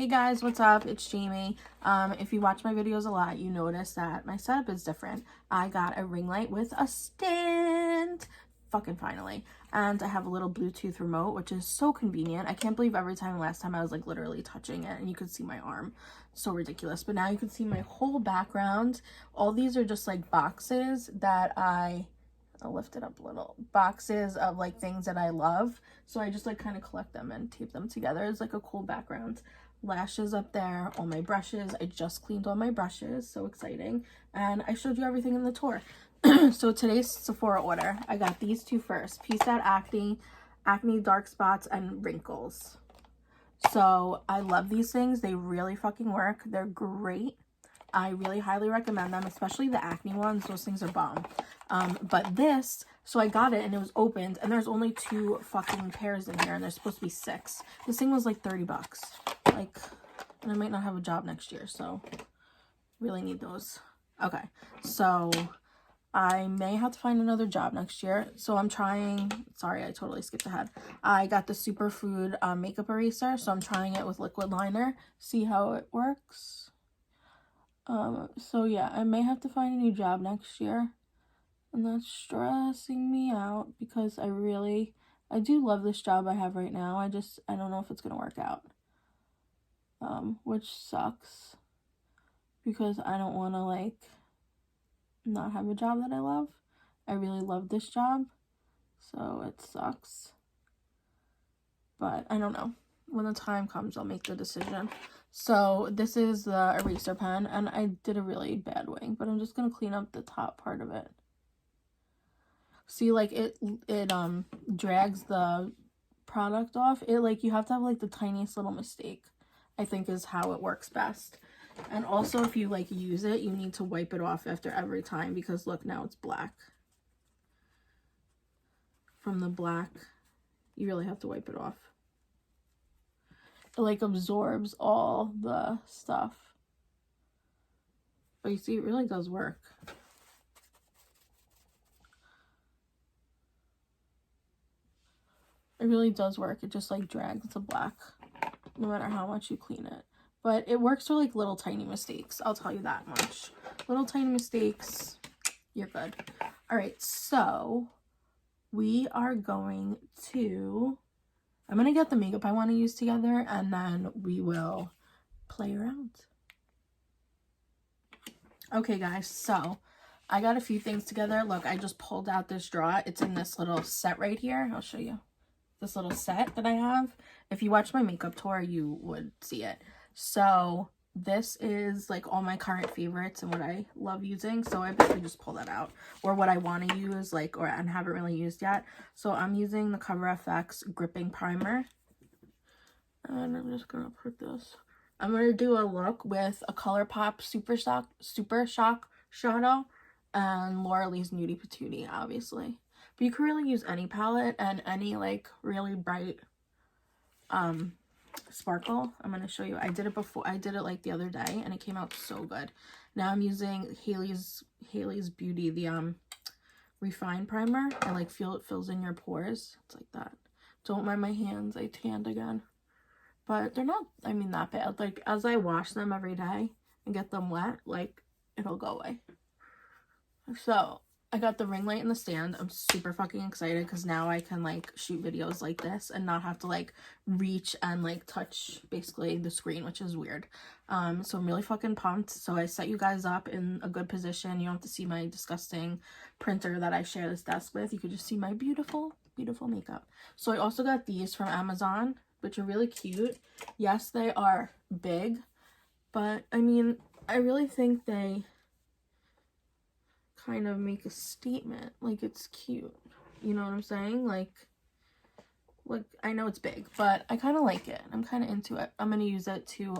Hey guys, what's up? It's Jamie. If you watch my videos a lot, you notice that my setup is different. I got a ring light with a stand, fucking finally. And I have a little Bluetooth remote, which is so convenient. I can't believe last time I was like literally touching it and you could see my arm. So ridiculous. But now you can see my whole background. All these are just like boxes that I'll lift it up a little. Boxes of like things that I love. So I just like kind of collect them and tape them together. It's like a cool background. Lashes up there, all my brushes. I just cleaned all my brushes, so exciting. And I showed you everything in the tour. So today's Sephora order, I got these two first. Peace Out Acne Dark Spots and Wrinkles. So I love these things. They really fucking work. They're great. I really highly recommend them, especially the acne ones. Those things are bomb. But this, so I got it and it was opened and there's only 2 fucking pairs in here and there's supposed to be 6. This thing was like 30 bucks. Like, and I might not have a job next year, so really need those. Okay, so I may have to find another job next year. So I'm trying, sorry, I totally skipped ahead. I got the Superfood makeup eraser, so I'm trying it with liquid liner, see how it works. So yeah, I may have to find a new job next year. And that's stressing me out because I do love this job I have right now. I don't know if it's going to work out. Which sucks because I don't want to like not have a job that I love. I really love this job, so it sucks. But I don't know. When the time comes, I'll make the decision. So this is the eraser pen, and I did a really bad wing, but I'm just going to clean up the top part of it. See, like it drags the product off. It like, you have to have like the tiniest little mistake, I think, is how it works best. And also, if you like use it, you need to wipe it off after every time because look, now it's black. From the black, you really have to wipe it off. It like absorbs all the stuff. But you see, it really does work. It really does work. It just like drags the black no matter how much you clean it. But it works for like little tiny mistakes. I'll tell you that much. Little tiny mistakes, you're good. All right, so we are going to, I'm going to get the makeup I want to use together and then we will play around. Okay guys, so I got a few things together. Look, I just pulled out this drawer. It's in this little set right here. I'll show you. This little set that I have. If you watch my makeup tour, you would see it. So this is like all my current favorites and what I love using. So I basically just pull that out, or what I want to use, like, or and haven't really used yet. So I'm using the Cover FX gripping primer, and I'm just gonna put this. I'm gonna do a look with a ColourPop Super Shock shadow and Laura Lee's Nudie Patootie, obviously. But you can really use any palette and any like really bright sparkle. I'm going to show you. I did it before. I did it like the other day and it came out so good. Now I'm using Hailey's Beauty, the Refine Primer. I like feel it fills in your pores. It's like that. Don't mind my hands. I tanned again. But they're not, I mean, that bad. Like as I wash them every day and get them wet, like it'll go away. So I got the ring light and the stand. I'm super fucking excited because now I can like shoot videos like this and not have to like reach and like touch basically the screen, which is weird. So I'm really fucking pumped. So I set you guys up in a good position. You don't have to see my disgusting printer that I share this desk with. You could just see my beautiful, beautiful makeup. So I also got these from Amazon, which are really cute. Yes, they are big, but I mean, I really think they kind of make a statement. Like, it's cute, you know what I'm saying? Like I know it's big, but I kind of like it. I'm kind of into it. I'm gonna use it to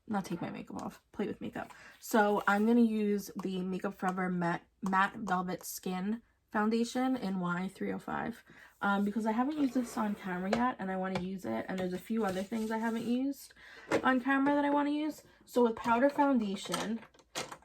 not take my makeup off, play with makeup. So I'm gonna use the Makeup Forever matte velvet skin foundation in Y305 because I haven't used this on camera yet and I want to use it, and there's a few other things I haven't used on camera that I want to use. So with powder foundation,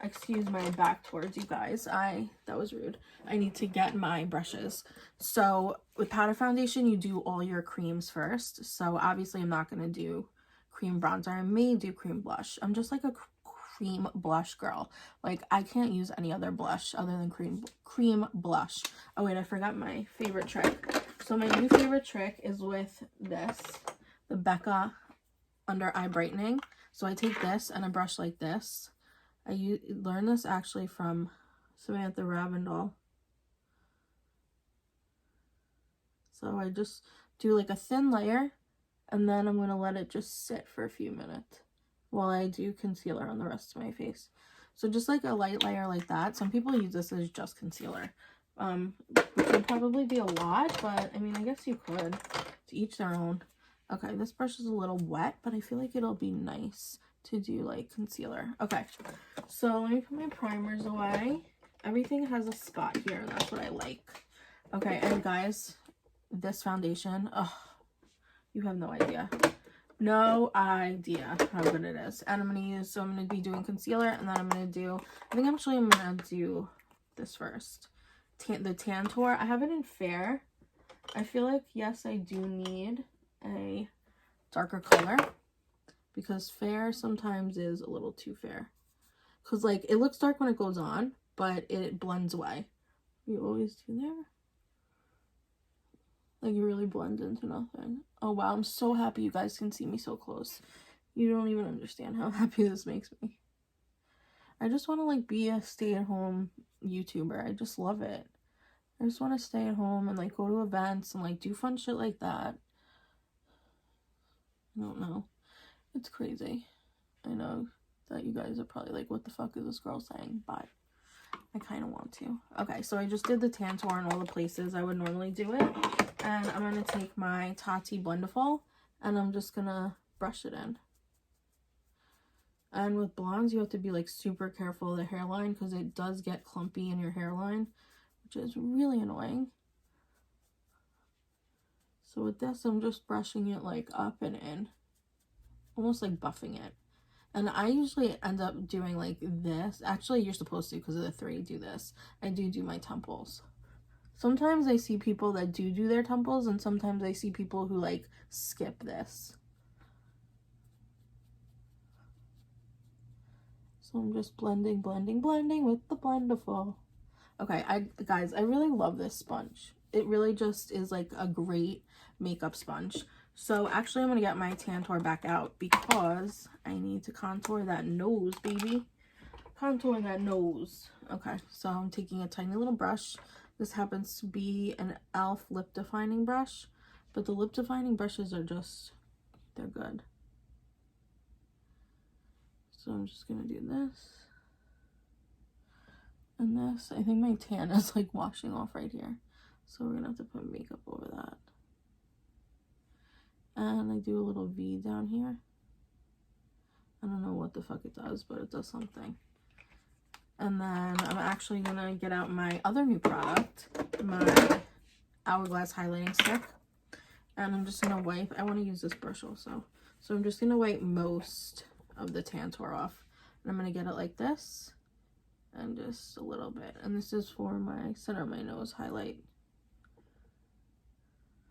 Excuse my back towards you guys. That was rude. I need to get my brushes. So with powder foundation, you do all your creams first. So obviously I'm not going to do cream bronzer. I may do cream blush. I'm just like a cream blush girl. Like I can't use any other blush other than cream blush. Oh wait, I forgot my favorite trick. So my new favorite trick is with this, the Becca Under Eye Brightening. So I take this and I brush like this. I learned this actually from Samantha Ravindall. So I just do like a thin layer and then I'm going to let it just sit for a few minutes while I do concealer on the rest of my face. So just like a light layer like that. Some people use this as just concealer. Which would probably be a lot, but I mean, I guess you could. To each their own. Okay, this brush is a little wet, but I feel like it'll be nice to do like concealer. Okay, so let me put my primers away. Everything has a spot here, and that's what I like. Okay, and guys, this foundation, oh, you have no idea. No idea how good it is. And I'm going to be doing concealer, and then I'm going to do, I think actually I'm going to do this first. The Tantour. I have it in Fair. I feel like, yes, I do need a darker color because Fair sometimes is a little too fair. Because, like, it looks dark when it goes on, but it blends away. You always do there. Like, it really blends into nothing. Oh, wow. I'm so happy you guys can see me so close. You don't even understand how happy this makes me. I just want to, like, be a stay-at-home YouTuber. I just love it. I just want to stay at home and, like, go to events and, like, do fun shit like that. I don't know. It's crazy. I know that you guys are probably like, what the fuck is this girl saying? But I kind of want to. Okay, so I just did the Tantour in all the places I would normally do it. And I'm going to take my Tati Blendiful and I'm just going to brush it in. And with blondes, you have to be, like, super careful of the hairline because it does get clumpy in your hairline, which is really annoying. So with this, I'm just brushing it, like, up and in. Almost like buffing it. And I usually end up doing, like, this. Actually, you're supposed to, because of the 3, do this. I do my temples. Sometimes I see people that do their temples, and sometimes I see people who, like, skip this. So I'm just blending with the Blendiful. Okay, guys, I really love this sponge. It really just is, like, a great makeup sponge. So actually I'm going to get my Tantour back out because I need to contour that nose, baby. Contour that nose. Okay, so I'm taking a tiny little brush. This happens to be an e.l.f. lip defining brush, but the lip defining brushes are just, they're good. So I'm just going to do this. And this, I think my tan is, like, washing off right here. So we're going to have to put makeup over that. And I do a little V down here. I don't know what the fuck it does, but it does something. And then I'm actually going to get out my other new product, my Hourglass highlighting stick. And I'm just going to wipe. I want to use this brush also. So I'm just going to wipe most of the Tantour off. And I'm going to get it like this. And just a little bit. And this is for my center of my nose highlight.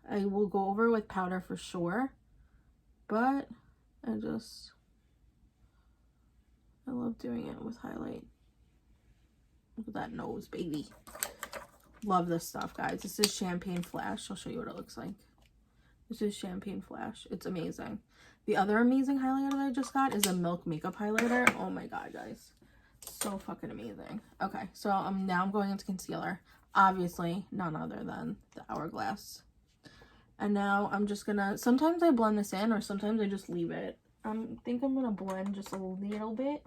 I will go over with powder for sure, but I love doing it with highlight. Look at that nose, baby. Love this stuff, guys. This is Champagne Flash. I'll show you what it looks like. This is Champagne Flash. It's amazing. The other amazing highlighter that I just got is a Milk Makeup Highlighter. Oh my god, guys. So fucking amazing. Okay, so now I'm going into concealer. Obviously, none other than the Hourglass. And now I'm just gonna, sometimes I blend this in or sometimes I just leave it. I think I'm gonna blend just a little bit.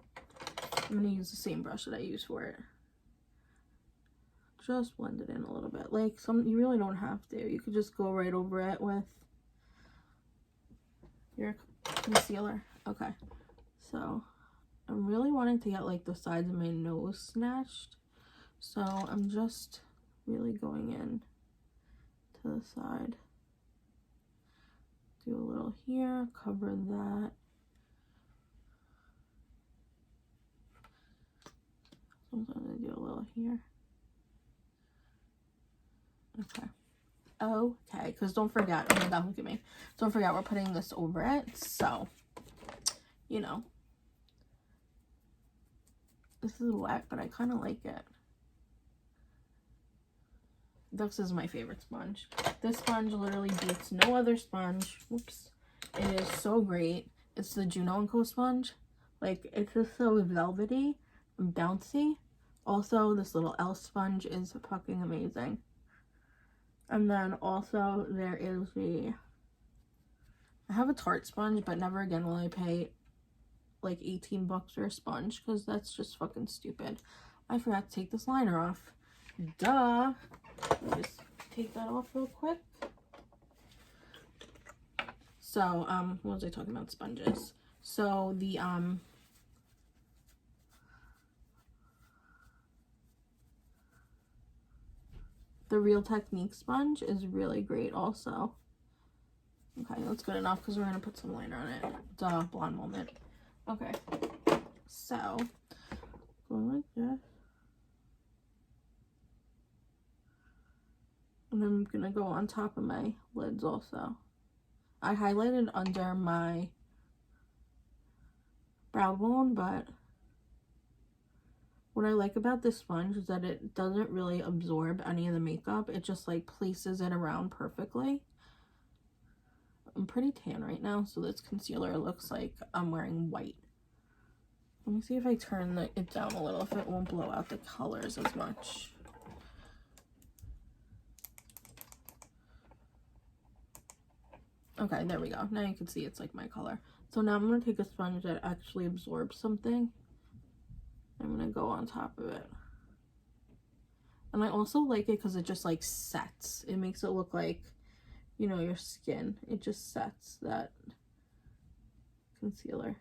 I'm gonna use the same brush that I use for it. Just blend it in a little bit. Like, you really don't have to. You could just go right over it with your concealer. Okay, so I'm really wanting to get, like, the sides of my nose snatched. So I'm just really going in to the side. Do a little here, cover that. Sometimes I do a little here. Okay. Okay, because don't forget, oh my god, look at me. Don't forget, we're putting this over it, so, you know. This is wet, but I kind of like it. This is my favorite sponge. This sponge literally beats no other sponge. Whoops. It is so great. It's the Juno & Co sponge. Like, it's just so velvety and bouncy. Also, this little Elf sponge is fucking amazing. And then also, there is I have a Tarte sponge, but never again will I pay like 18 bucks for a sponge, because that's just fucking stupid. I forgot to take this liner off. Duh. Let me just take that off real quick. So, what was I talking about? Sponges. So, the Real Technique sponge is really great also. Okay, that's good enough because we're going to put some liner on it. Duh, blonde moment. Okay, so, going like this. And I'm going to go on top of my lids also. I highlighted under my brow bone, but what I like about this sponge is that it doesn't really absorb any of the makeup. It just like places it around perfectly. I'm pretty tan right now, so this concealer looks like I'm wearing white. Let me see if I turn it down a little, if it won't blow out the colors as much. Okay, there we go. Now you can see it's like my color. So now I'm going to take a sponge that actually absorbs something. I'm going to go on top of it. And I also like it because it just like sets. It makes it look like, you know, your skin. It just sets that concealer.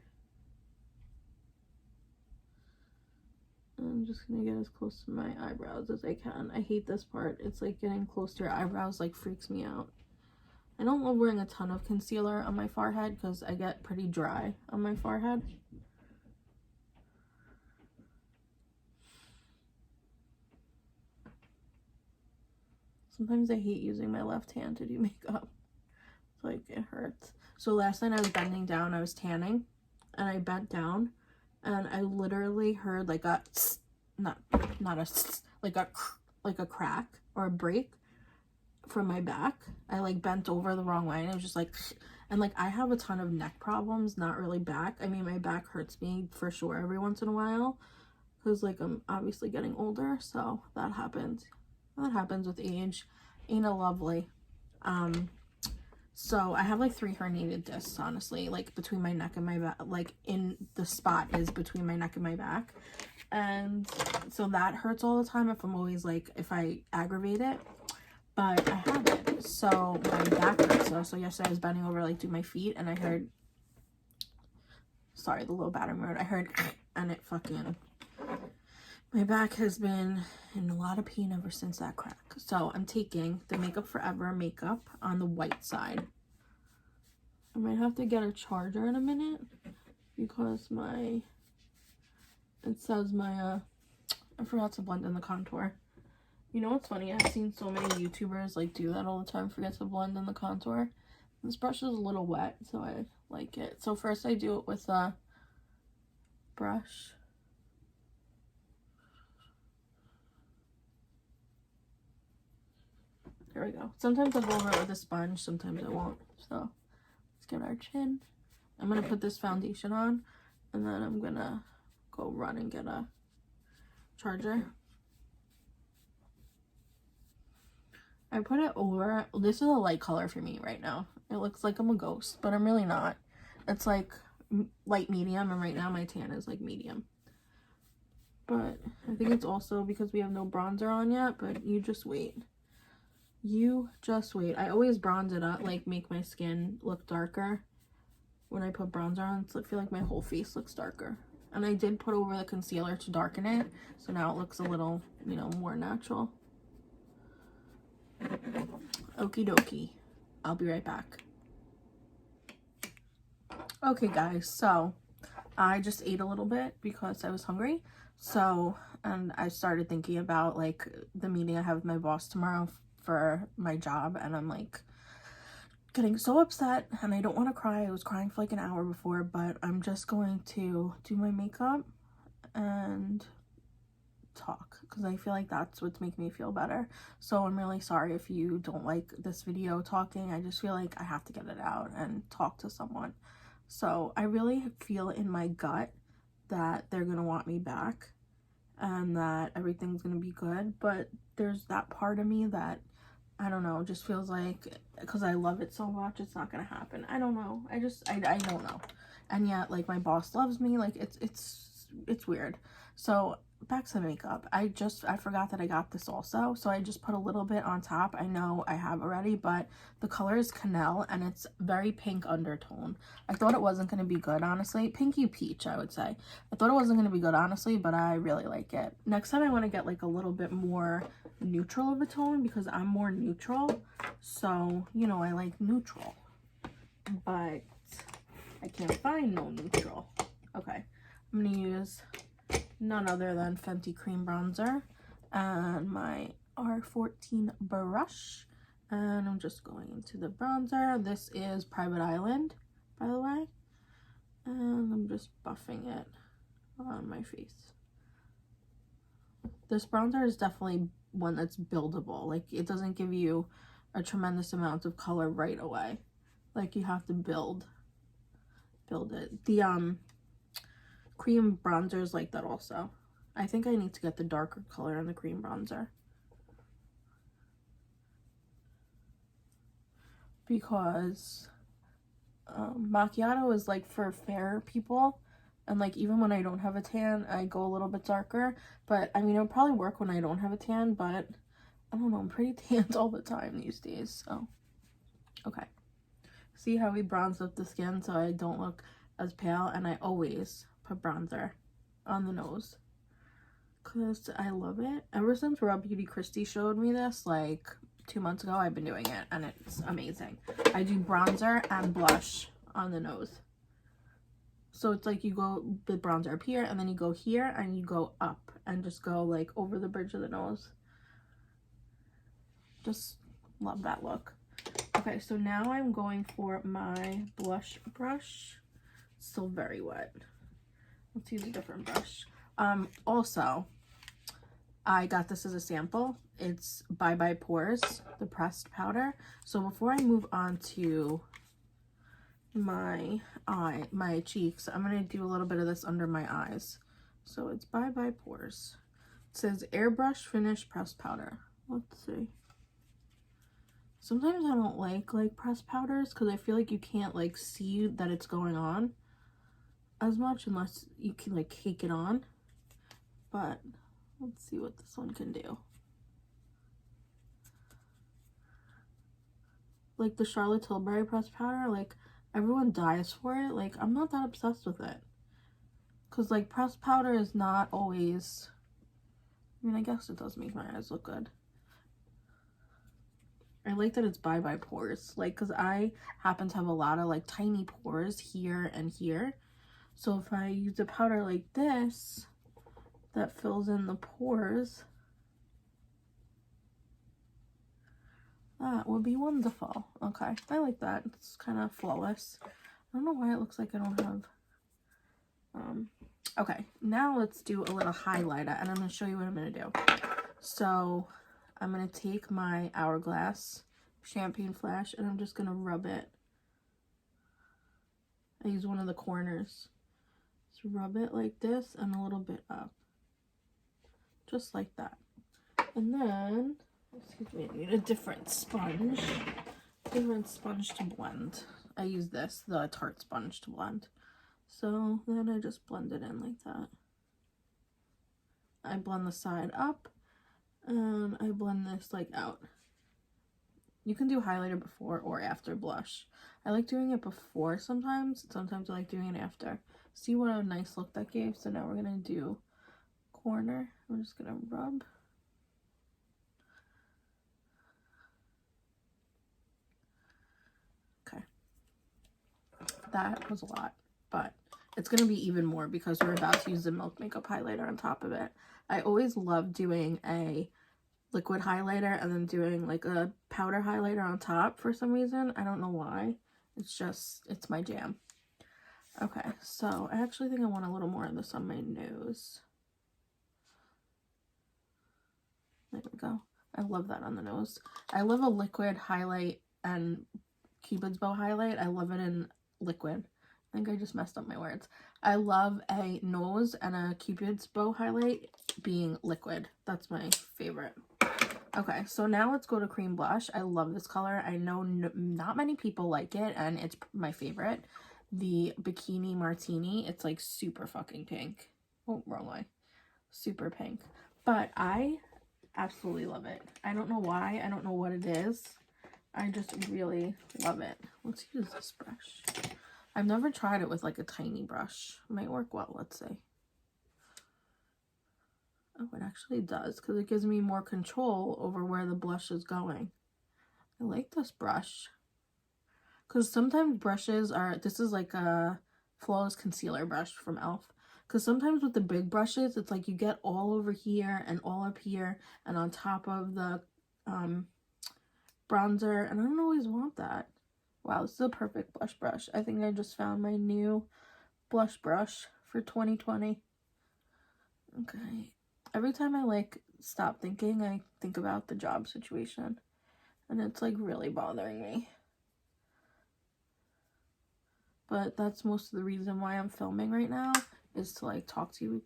I'm just going to get as close to my eyebrows as I can. I hate this part. It's like getting close to your eyebrows like freaks me out. I don't love wearing a ton of concealer on my forehead because I get pretty dry on my forehead. Sometimes I hate using my left hand to do makeup. It's like, it hurts. So last night I was bending down, I was tanning, and I bent down, and I literally heard like a, like a crack or a break from my back. I like bent over the wrong way, and it was just like, and like I have a ton of neck problems, not really back. I mean, my back hurts me for sure every once in a while, because like I'm obviously getting older, so that happens. That happens with age. Ain't it lovely? So I have like 3 herniated discs, honestly, like between my neck and my back, like in the spot is between my neck and my back. And so that hurts all the time if I'm always like, if I aggravate it. But I have it, so my back hurts. So yesterday I was bending over like do my feet, and I heard, sorry, the little bathroom mode, I heard, and it fucking, my back has been in a lot of pain ever since that crack. So I'm taking the Makeup Forever makeup on the white side. I might have to get a charger in a minute because it says I forgot to blend in the contour. You know what's funny? I've seen so many YouTubers like do that all the time, forget to blend in the contour. This brush is a little wet, so I like it. So first I do it with a brush. There we go. Sometimes I'll go over it with a sponge, sometimes I won't. So let's get our chin. I'm going to put this foundation on, and then I'm going to go run and get a charger. I put it over. This is a light color for me right now. It looks like I'm a ghost, but I'm really not. It's like light medium, and right now my tan is like medium. But I think it's also because we have no bronzer on yet, but you just wait. You just wait. I always bronze it up, like make my skin look darker when I put bronzer on. So I feel like my whole face looks darker. And I did put over the concealer to darken it, so now it looks a little, you know, more natural. Okie dokie. I'll be right back. Okay guys, so I just ate a little bit because I was hungry. So, and I started thinking about like the meeting I have with my boss tomorrow for my job, and I'm like getting so upset, and I don't want to cry. I was crying for like an hour before, but I'm just going to do my makeup and talk because I feel like that's what's making me feel better. So I'm really sorry if you don't like this video talking. I just feel like I have to get it out and talk to someone. So I really feel in my gut that they're gonna want me back and that everything's gonna be good, but there's that part of me that I don't know, just feels like because I love it so much it's not gonna happen. I don't know. I don't know. And yet like my boss loves me. Like it's weird. So back to makeup. I forgot that I got this also, so I just put a little bit on top. I know I have already, but the color is Canel and it's very pink undertone. I thought it wasn't going to be good, honestly. Pinky peach, I would say. I thought it wasn't going to be good, honestly, but I really like it. Next time I want to get like a little bit more neutral of a tone because I'm more neutral, so you know I like neutral, but I can't find no neutral. Okay, I'm gonna use none other than Fenty Cream Bronzer and my R14 brush, and I'm just going into the bronzer. This is Private Island, by the way, and I'm just buffing it on my face. This bronzer is definitely one that's buildable. Like, it doesn't give you a tremendous amount of color right away. Like, you have to build it. The cream bronzer is like that also. I think I need to get the darker color in the cream bronzer because macchiato is like for fair people, and like even when I don't have a tan I go a little bit darker, but I mean it would probably work when I don't have a tan, but I don't know, I'm pretty tanned all the time these days. So okay, see how we bronze up the skin so I don't look as pale, and I always put bronzer on the nose because I love it. Ever since Raw Beauty Christy showed me this like 2 months ago, I've been doing it and it's amazing. I do bronzer and blush on the nose. So it's like you go the bronzer up here and then you go here and you go up and just go like over the bridge of the nose. Just love that look. Okay, so now I'm going for my blush brush. Still very wet. Let's use a different brush. Also, I got this as a sample. It's Bye Bye Pores, the pressed powder. So before I move on to my cheeks, I'm gonna do a little bit of this under my eyes. So it's Bye Bye Pores. It says airbrush finish pressed powder. Let's see. Sometimes I don't like pressed powders because I feel like you can't like see that it's going on as much unless you can like cake it on. But let's see what this one can do. Like the Charlotte Tilbury pressed powder, like everyone dies for it. Like I'm not that obsessed with it. Cause like pressed powder is not always, I mean I guess it does make my eyes look good. I like that it's Bye Bye Pores. Like cause I happen to have a lot of like tiny pores here and here. So if I use a powder like this that fills in the pores, that would be wonderful. Okay, I like that. It's kind of flawless. I don't know why it looks like I don't have... Okay, now let's do a little highlighter, and I'm going to show you what I'm going to do. So, I'm going to take my Hourglass Champagne Flash, and I'm just going to rub it. I use one of the corners. Just rub it like this, and a little bit up. Just like that. And then... excuse me, I need a different sponge to blend. I use this, the Tarte sponge, to blend. So then I just blend it in like that. I blend the side up and I blend this like out. You can do highlighter before or after blush. I like doing it before sometimes I like doing it after. See what a nice look that gave. So now we're gonna do corner. I'm just gonna rub. That was a lot, but it's going to be even more because we're about to use the Milk Makeup highlighter on top of it. I always love doing a liquid highlighter and then doing like a powder highlighter on top for some reason. I don't know why. It's my jam. Okay, so I actually think I want a little more of this on my nose. There we go. I love that on the nose. I love a liquid highlight and Cupid's bow highlight. I love it in liquid. I think I just messed up my words. I love a nose and a Cupid's bow highlight being liquid. That's my favorite. Okay, so now let's go to cream blush. I love this color. I know not many people like it, and it's my favorite. The Bikini Martini. It's like super fucking pink. Oh, wrong way. Super pink. But I absolutely love it. I don't know why. I don't know what it is. I just really love it. Let's use this brush. I've never tried it with like a tiny brush. It might work well, let's see. Oh, it actually does because it gives me more control over where the blush is going. I like this brush. Because sometimes brushes are, this is like a Flawless Concealer brush from e.l.f. Because sometimes with the big brushes, it's like you get all over here and all up here and on top of the bronzer. And I don't always want that. Wow, this is a perfect blush brush. I think I just found my new blush brush for 2020. Okay. Every time I like stop thinking, I think about the job situation. And it's like really bothering me. But that's most of the reason why I'm filming right now, is to like talk to you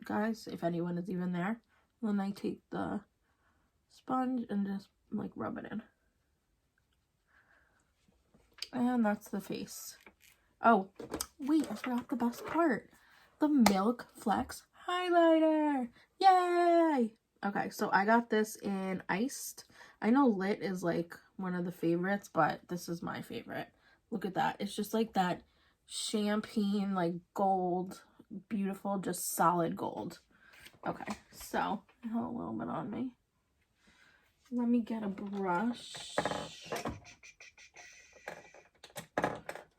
guys, if anyone is even there. And then I take the sponge and just like rub it in. And that's the face. Oh, wait, I forgot the best part. The Milk Flex highlighter. Yay! Okay, so I got this in Iced. I know Lit is like one of the favorites, but this is my favorite. Look at that. It's just like that champagne, like gold, beautiful, just solid gold. Okay, so I have a little bit on me. Let me get a brush.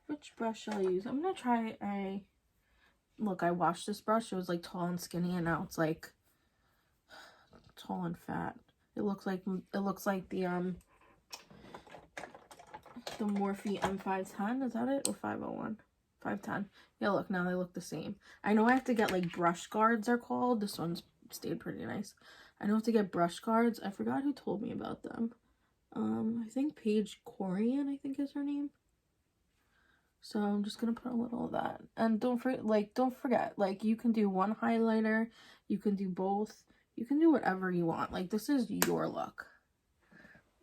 Which brush shall I use? I'm gonna try a... Look, I washed this brush. It was like tall and skinny, and now it's like tall and fat. It looks like the Morphe M510. Is that it? Or 501? 510. Yeah, look, now they look the same. I know I have to get like brush guards, are called. This one's stayed pretty nice. I know I have to get brush guards. I forgot who told me about them. I think Paige Corian, I think is her name. So I'm just gonna put a little of that. And don't forget, like, you can do one highlighter, you can do both, you can do whatever you want. Like, this is your look.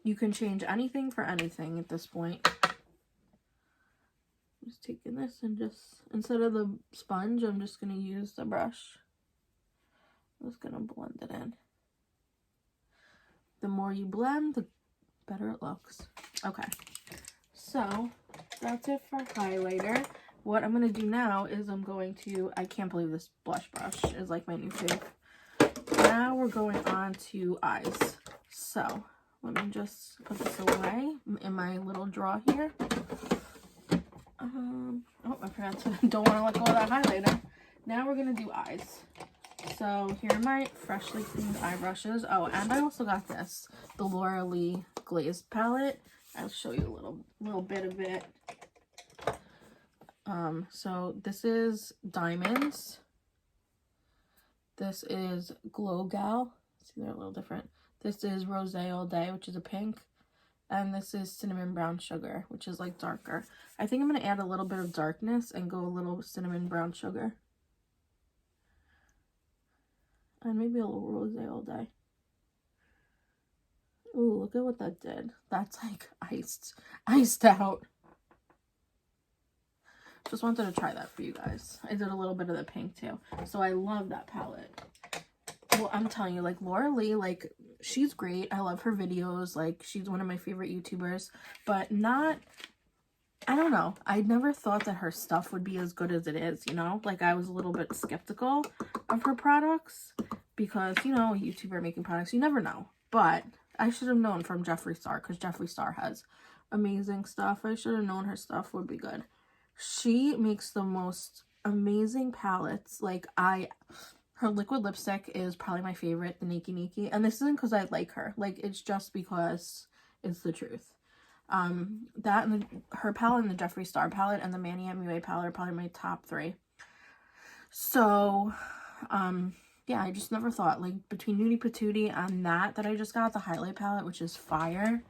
You can change anything for anything at this point. I'm just taking this and just, instead of the sponge, I'm just gonna use the brush. I'm just gonna blend it in. The more you blend, the better it looks. Okay, so that's it for highlighter. What I'm going to do now is I can't believe this blush brush is like my new fave. Now we're going on to eyes. So let me just put this away in my little drawer here. Oh, I forgot to, don't want to let go of that highlighter. Now we're going to do eyes. So here are my freshly cleaned eye brushes. Oh, and I also got this, the Laura Lee Glazed palette. I'll show you a little bit of it. So this is Diamonds. This is Glow Gal. See, they're a little different. This is Rose All Day, which is a pink. And this is Cinnamon Brown Sugar, which is like darker. I think I'm going to add a little bit of darkness and go a little Cinnamon Brown Sugar. And maybe a little Rose All Day. Ooh, look at what that did. That's like iced out. Just wanted to try that for you guys. I did a little bit of the pink too. So I love that palette. Well, I'm telling you, like, Laura Lee, like, she's great. I love her videos. Like, she's one of my favorite YouTubers. But not, I don't know. I never thought that her stuff would be as good as it is, you know? Like, I was a little bit skeptical of her products. Because, you know, a YouTuber making products, you never know. But I should have known from Jeffree Star, because Jeffree Star has amazing stuff. I should have known her stuff would be good. She makes the most amazing palettes. Like, her liquid lipstick is probably my favorite, the Nikki Nikki. And this isn't because I like her. Like, it's just because it's the truth. That and her palette and the Jeffree Star palette and the Manny MUA palette are probably my top 3. So, yeah, I just never thought, like, between Nudie Patootie and that I just got, the highlight palette, which is fire.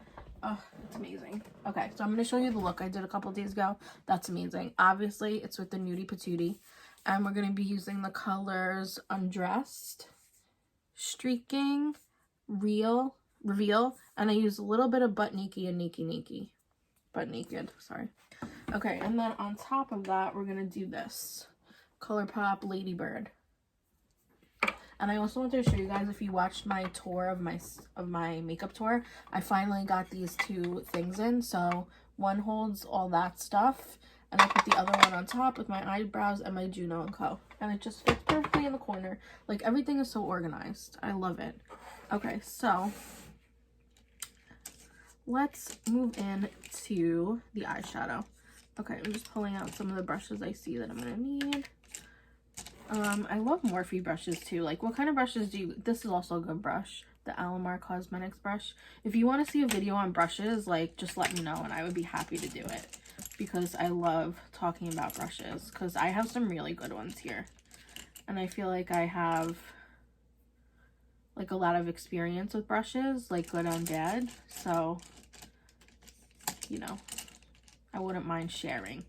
Oh, it's amazing. Okay, so I'm going to show you the look I did a couple days ago. That's amazing. Obviously, it's with the Nudie Patootie. And we're going to be using the colors Undressed, Streaking, Reveal, and I use a little bit of Butt Naked and Butt Naked, sorry. Okay, and then on top of that, we're going to do this. ColourPop Ladybird. And I also wanted to show you guys, if you watched my tour of my makeup tour, I finally got these 2 things in. So one holds all that stuff, and I put the other one on top with my eyebrows and my Juno & Co. And it just fits perfectly in the corner. Like, everything is so organized. I love it. Okay, so let's move into the eyeshadow. Okay, I'm just pulling out some of the brushes I see that I'm going to need. I love Morphe brushes too. Like, what kind of brushes do you... This is also a good brush. The Alamar Cosmetics brush. If you want to see a video on brushes, like, just let me know and I would be happy to do it. Because I love talking about brushes. Because I have some really good ones here. And I feel like I have, like, a lot of experience with brushes. Like, good and bad. So, you know, I wouldn't mind sharing.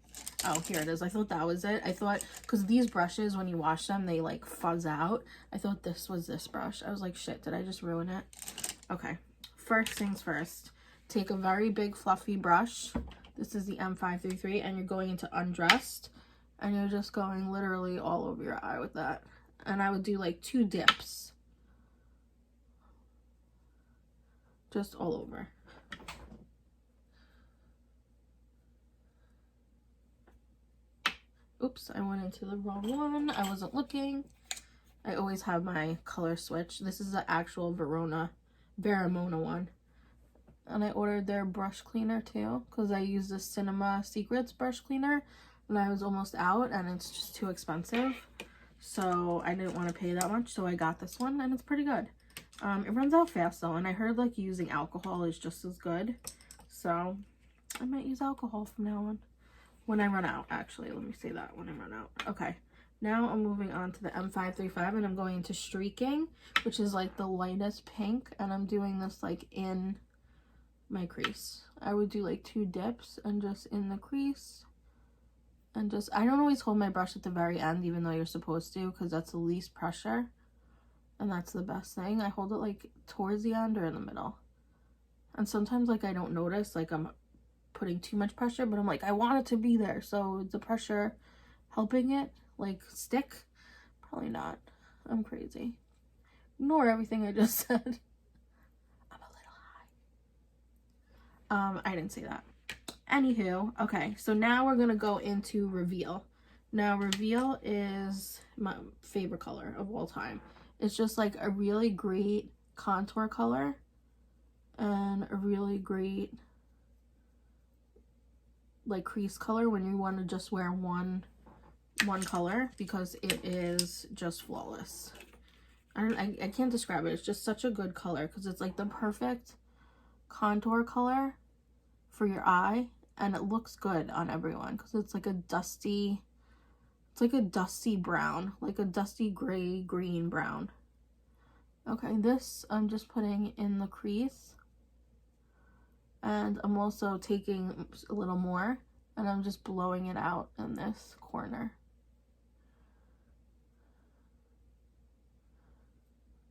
Oh, here it is. I thought that was it. I thought, because these brushes, when you wash them, they, like, fuzz out. I thought this was this brush. I was like, shit, did I just ruin it? Okay. First things first. Take a very big, fluffy brush. This is the M533, and you're going into Undressed. And you're just going literally all over your eye with that. And I would do, like, 2 dips. Just all over. Oops, I went into the wrong one. I wasn't looking. I always have my color switch. This is the actual Veramona one. And I ordered their brush cleaner too, because I use the Cinema Secrets brush cleaner and I was almost out and it's just too expensive. So I didn't want to pay that much, so I got this one and it's pretty good. It runs out fast though, and I heard like using alcohol is just as good. So I might use alcohol from now on. When I run out, actually. Let me say that, when I run out. Okay. Now I'm moving on to the M535 and I'm going into Streaking, which is like the lightest pink. And I'm doing this like in my crease. I would do like 2 dips and just in the crease. And just, I don't always hold my brush at the very end, even though you're supposed to, because that's the least pressure. And that's the best thing. I hold it like towards the end or in the middle. And sometimes like I don't notice, like I'm putting too much pressure, but I'm like, I want it to be there. So the pressure helping it like stick? Probably not. I'm crazy. Ignore everything I just said. I'm a little high. I didn't say that. Anywho, okay, so now we're gonna go into Reveal. Now Reveal is my favorite color of all time. It's just like a really great contour color and a really great like crease color when you want to just wear one color, because it is just flawless. I can't describe it. It's just such a good color because it's like the perfect contour color for your eye, and it looks good on everyone because it's like a dusty, it's like a dusty brown, like a dusty gray green brown. Okay, this I'm just putting in the crease. And I'm also taking a little more and I'm just blowing it out in this corner.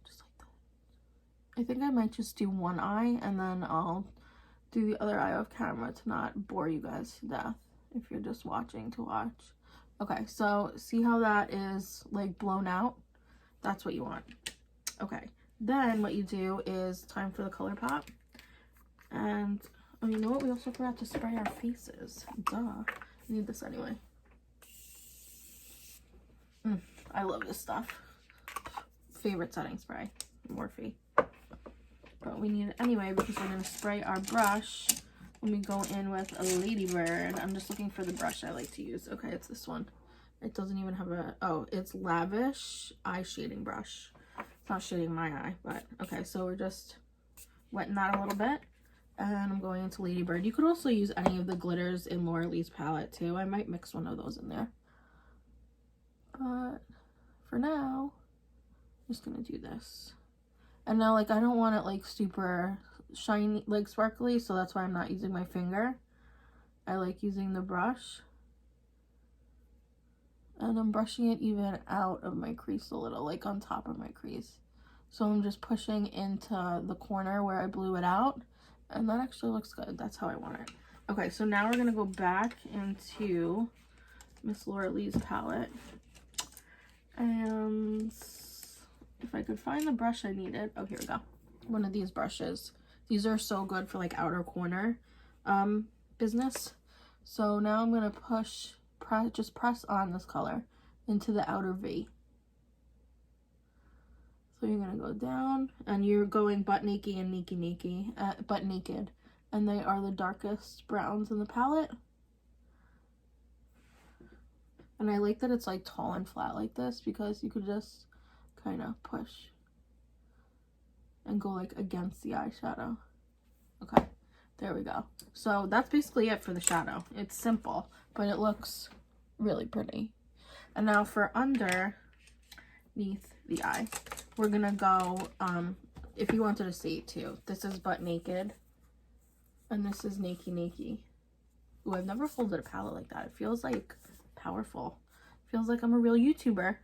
Just like that. I think I might just do one eye and then I'll do the other eye off camera to not bore you guys to death if you're just watching to watch. Okay, so see how that is like blown out? That's what you want. Okay, then what you do is time for the ColourPop. And, oh, you know what? We also forgot to spray our faces. Duh. We need this anyway. I love this stuff. Favorite setting spray. Morphe. But we need it anyway because we're going to spray our brush when we go in with a Ladybird. I'm just looking for the brush I like to use. Okay, it's this one. It doesn't even have a, oh, it's Lavish eye shading brush. It's not shading my eye, but okay, so we're just wetting that a little bit. And I'm going into Lady Bird. You could also use any of the glitters in Laura Lee's palette too. I might mix one of those in there. But for now, I'm just gonna do this. And now, like, I don't want it like super shiny, like sparkly, so that's why I'm not using my finger. I like using the brush. And I'm brushing it even out of my crease a little, like on top of my crease. So I'm just pushing into the corner where I blew it out. And that actually looks good. That's how I want it. Okay, so now we're going to go back into Miss Laura Lee's palette. And if I could find the brush I needed. Oh, here we go. One of these brushes. These are so good for like outer corner business. So now I'm going to just press on this color into the outer V. So you're going to go down, and you're going butt naked and butt naked. And they are the darkest browns in the palette. And I like that it's like tall and flat like this, because you could just kind of push and go like against the eyeshadow. Okay, there we go. So that's basically it for the shadow. It's simple, but it looks really pretty. And now for underneath the eye, we're gonna go, if you wanted to see it too, this is Butt Naked, and this is Naked. Ooh, I've never folded a palette like that. It feels like powerful. It feels like I'm a real YouTuber.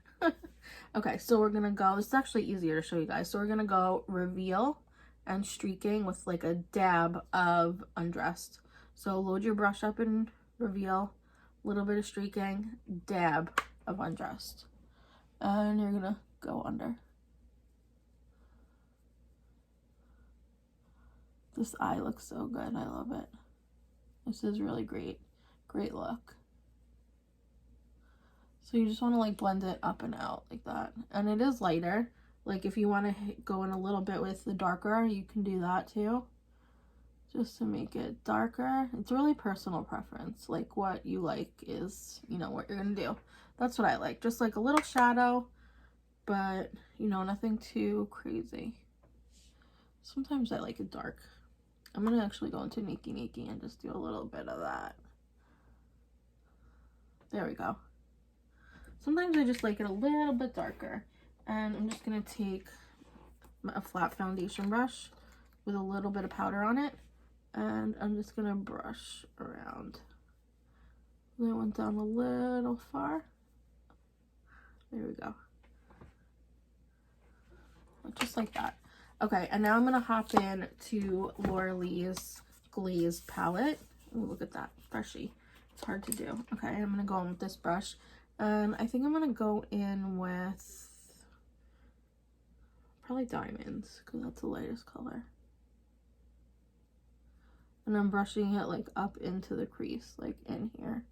Okay, so we're gonna go, this is actually easier to show you guys. So we're gonna go Reveal and Streaking with like a dab of Undressed. So load your brush up in Reveal, a little bit of Streaking, dab of Undressed. And you're gonna go under. This eye looks so good. I love it. This is really great. Great look. So you just want to like blend it up and out like that. And it is lighter. Like if you want to go in a little bit with the darker, you can do that too. Just to make it darker. It's really personal preference. Like what you like is, you know, what you're going to do. That's what I like. Just like a little shadow, but you know, nothing too crazy. Sometimes I like it dark. I'm going to actually go into Naked and just do a little bit of that. There we go. Sometimes I just like it a little bit darker. And I'm just going to take a flat foundation brush with a little bit of powder on it. And I'm just going to brush around. And I went down a little far. There we go. Just like that. Okay, and now I'm going to hop in to Laura Lee's Glazed palette. Ooh, look at that. Freshy. It's hard to do. Okay, I'm going to go in with this brush. And I think I'm going to go in with probably Diamonds, because that's the lightest color. And I'm brushing it like up into the crease, like in here.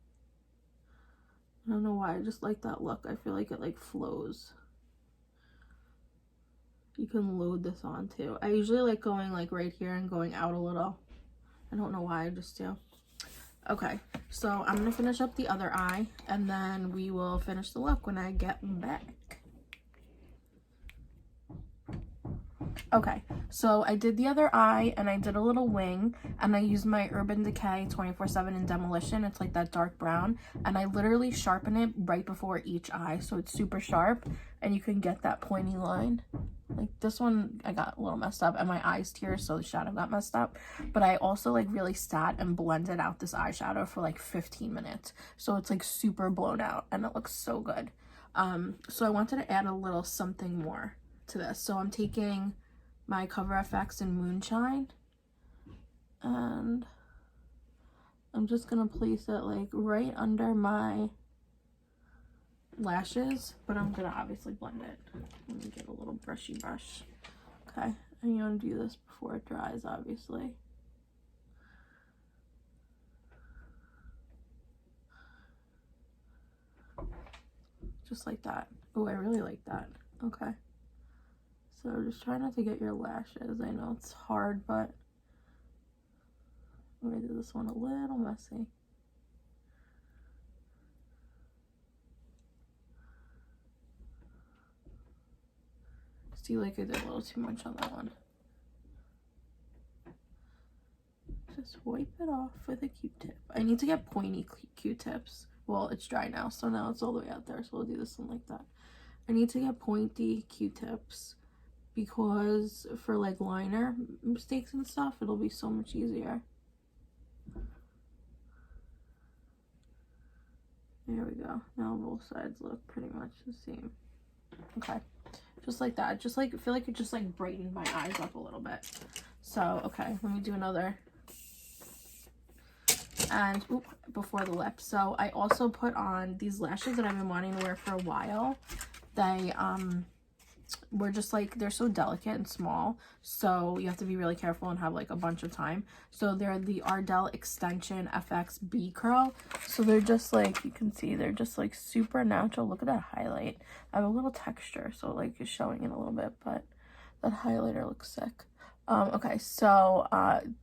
I don't know why, I just like that look. I feel like it like flows. You can load this on too. I usually like going like right here and going out a little. I don't know why, I just do. Okay, so I'm gonna finish up the other eye, and then we will finish the look when I get back. Okay, so I did the other eye, and I did a little wing, and I used my Urban Decay 24/7 in Demolition. It's like that dark brown, and I literally sharpen it right before each eye, so it's super sharp, and you can get that pointy line. Like this one, I got a little messed up, and my eyes tear, so the shadow got messed up. But I also like really sat and blended out this eyeshadow for like 15 minutes, so it's like super blown out, and it looks so good. So I wanted to add a little something more to this, so I'm taking my Cover FX in Moonshine, and I'm just gonna place it like right under my lashes, but I'm gonna obviously blend it. Let me get a little brushy brush. Okay, and you want to do this before it dries, obviously. Just like that. Oh, I really like that. Okay. So just try not to get your lashes. I know it's hard, but I'm gonna do this one a little messy. See, like I did a little too much on that one. Just wipe it off with a Q-tip. I need to get pointy Q-tips. Well, it's dry now, so now it's all the way out there, so we'll do this one like that. I need to get pointy Q-tips because for like liner mistakes and stuff, it'll be so much easier. There we go. Now both sides look pretty much the same. Okay, just like that. Just like, I feel like it just like brightened my eyes up a little bit. So, okay, let me do another. And before the lips, so I also put on these lashes that I've been wanting to wear for a while. They were just like, they're so delicate and small, so you have to be really careful and have like a bunch of time. So they're the Ardell Extension FX B Curl. So they're just like, you can see, they're just like super natural. Look at that highlight. I have a little texture, so like it's showing it a little bit, but that highlighter looks sick. Okay, so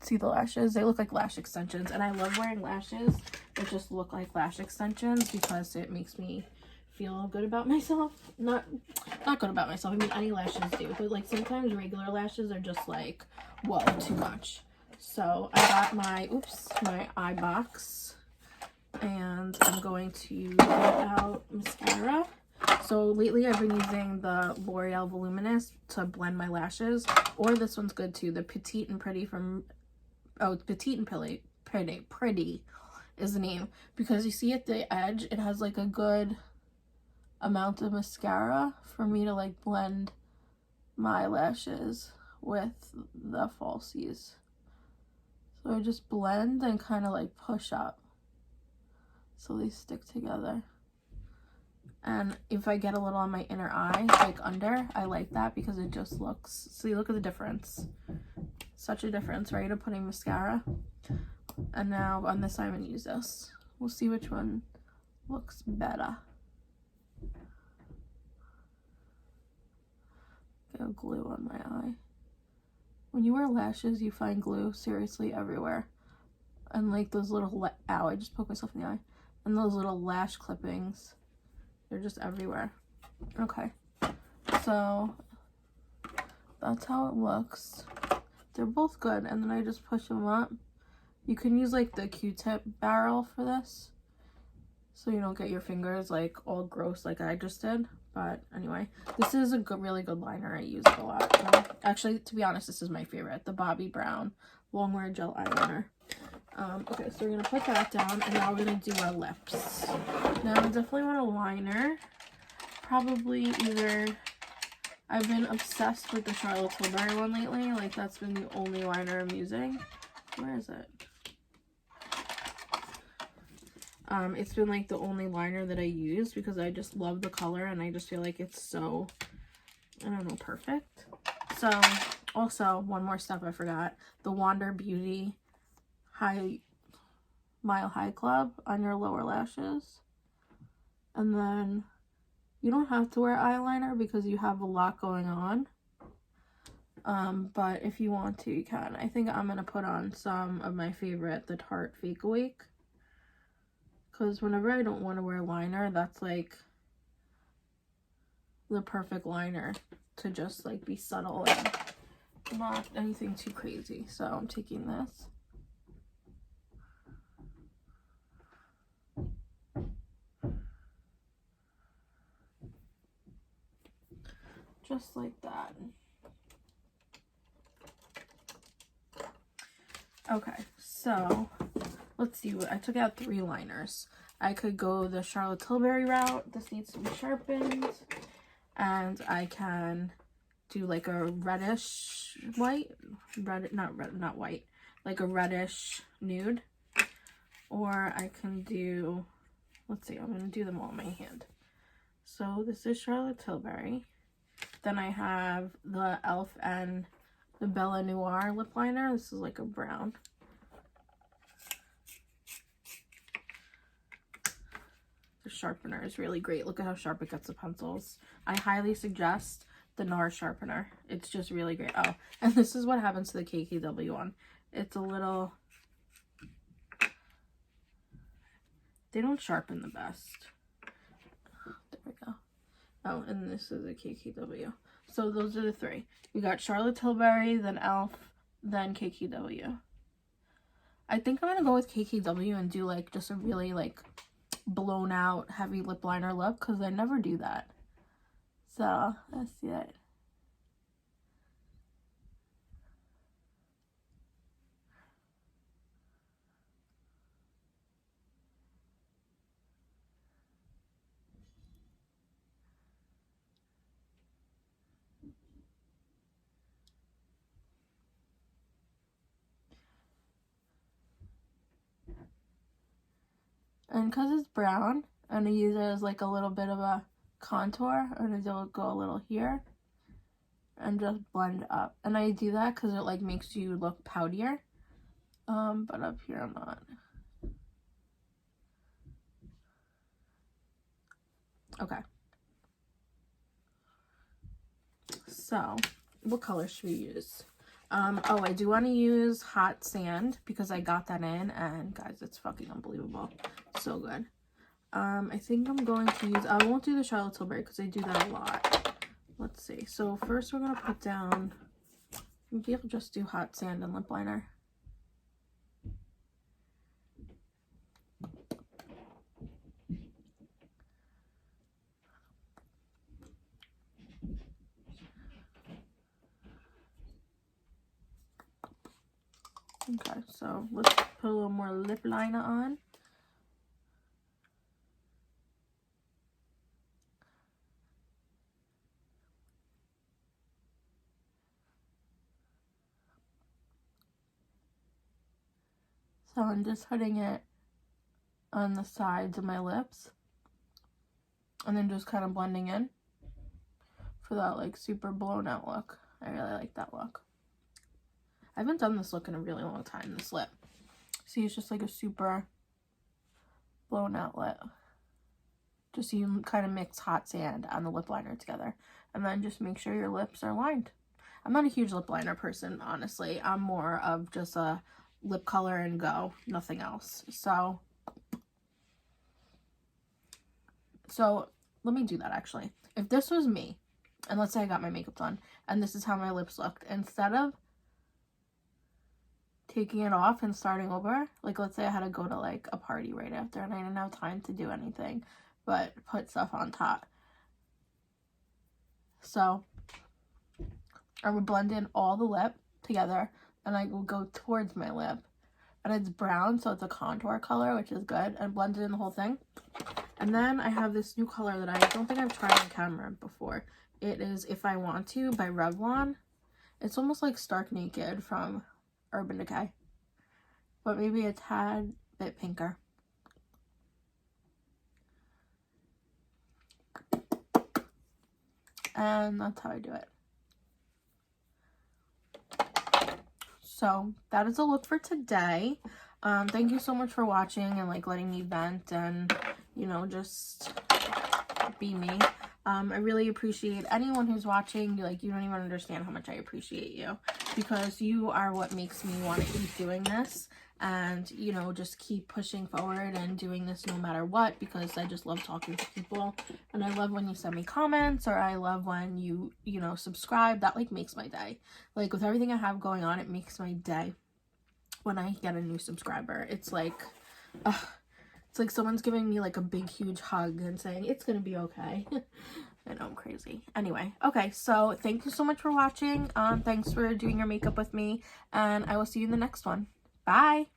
see the lashes, they look like lash extensions, and I love wearing lashes that just look like lash extensions because it makes me feel good about myself. Not good about myself, I mean any lashes do, but like sometimes regular lashes are just like, whoa, too much. So I got my eye box, and I'm going to get out mascara. So lately I've been using the L'Oreal Voluminous to blend my lashes, or this one's good too, the Petite and Pretty from, Petite and Pretty is the name, because you see at the edge it has like a good amount of mascara for me to like blend my lashes with the falsies. So I just blend and kind of like push up so they stick together. And if I get a little on my inner eye, like under, I like that because it just looks, see, look at the difference. Such a difference, right, of putting mascara. And now on this side I'm going to use this. We'll see which one looks better. Get glue on my eye. When you wear lashes, you find glue seriously everywhere. And like those little, ow, I just poked myself in the eye. And those little lash clippings. They're just everywhere. Okay, so that's how it looks. They're both good, and then I just push them up. You can use like the Q-tip barrel for this, so you don't get your fingers like all gross like I just did. But anyway, this is a really good liner. I use it a lot. Actually, to be honest, this is my favorite, the Bobbi Brown Longwear Gel Eyeliner. Okay, so we're gonna put that down, and now we're gonna do our lips. Now I definitely want a liner. Probably either, I've been obsessed with the Charlotte Tilbury one lately. Like that's been the only liner I'm using. Where is it? It's been like the only liner that I use because I just love the color and I just feel like it's so, I don't know, perfect. So also one more step I forgot, the Wander Beauty Mile High Club on your lower lashes. And then you don't have to wear eyeliner because you have a lot going on. But if you want to, you can. I think I'm going to put on some of my favorite, the Tarte Fake Awake. Because whenever I don't want to wear liner, that's like the perfect liner to just like be subtle and not anything too crazy. So I'm taking this. Just like that. Okay, so let's see. I took out 3 liners. I could go the Charlotte Tilbury route. This needs to be sharpened. And I can do like a reddish white. Not white. Like a reddish nude. Or I can do, let's see, I'm going to do them all in my hand. So this is Charlotte Tilbury. Then I have the e.l.f. and the Bella Noir lip liner. This is like a brown. The sharpener is really great. Look at how sharp it gets the pencils. I highly suggest the NARS sharpener. It's just really great. Oh, and this is what happens to the KKW one. It's a little, they don't sharpen the best. There we go. Oh, and this is a KKW. So those are the three. We got Charlotte Tilbury, then e.l.f., then KKW. I think I'm gonna go with KKW and do like just a really like blown out heavy lip liner look, because I never do that. So let's see that. And because it's brown, I'm going to use it as like a little bit of a contour. I'm going to go a little here and just blend up. And I do that because it like makes you look poutier. But up here I'm not. Okay. So, what color should we use? Oh, I do want to use Hot Sand because I got that in, and guys, it's fucking unbelievable. So good. I think I'm going to use, I won't do the Charlotte Tilbury because I do that a lot. Let's see. So first we're going to put down, maybe I'll just do Hot Sand and lip liner. Okay, so let's put a little more lip liner on. So I'm just putting it on the sides of my lips. And then just kind of blending in for that like super blown out look. I really like that look. I haven't done this look in a really long time, this lip. See, it's just like a super blown out lip. Just so you kind of mix Hot Sand and the lip liner together. And then just make sure your lips are lined. I'm not a huge lip liner person, honestly. I'm more of just a lip color and go, nothing else. So let me do that actually. If this was me, and let's say I got my makeup done, and this is how my lips looked, instead of taking it off and starting over, like let's say I had to go to like a party right after and I didn't have time to do anything but put stuff on top. So I would blend in all the lip together and I will go towards my lip, and it's brown, so it's a contour color, which is good, and blend it in the whole thing. And then I have this new color that I don't think I've tried on camera before. It is If I Want To by Revlon. It's almost like Stark Naked from Urban Decay, but maybe a tad bit pinker. And that's how I do it. So that is a look for today. Thank you so much for watching and like letting me vent and, you know, just be me. I really appreciate anyone who's watching. Like, you don't even understand how much I appreciate you, because you are what makes me want to keep doing this and, you know, just keep pushing forward and doing this no matter what, because I just love talking to people, and I love when you send me comments, or I love when you know, subscribe. That like makes my day. Like, with everything I have going on, it makes my day when I get a new subscriber. It's like, it's like someone's giving me like a big huge hug and saying it's gonna be okay. I know, I'm crazy. Anyway, okay, so thank you so much for watching. Thanks for doing your makeup with me, and I will see you in the next one. Bye!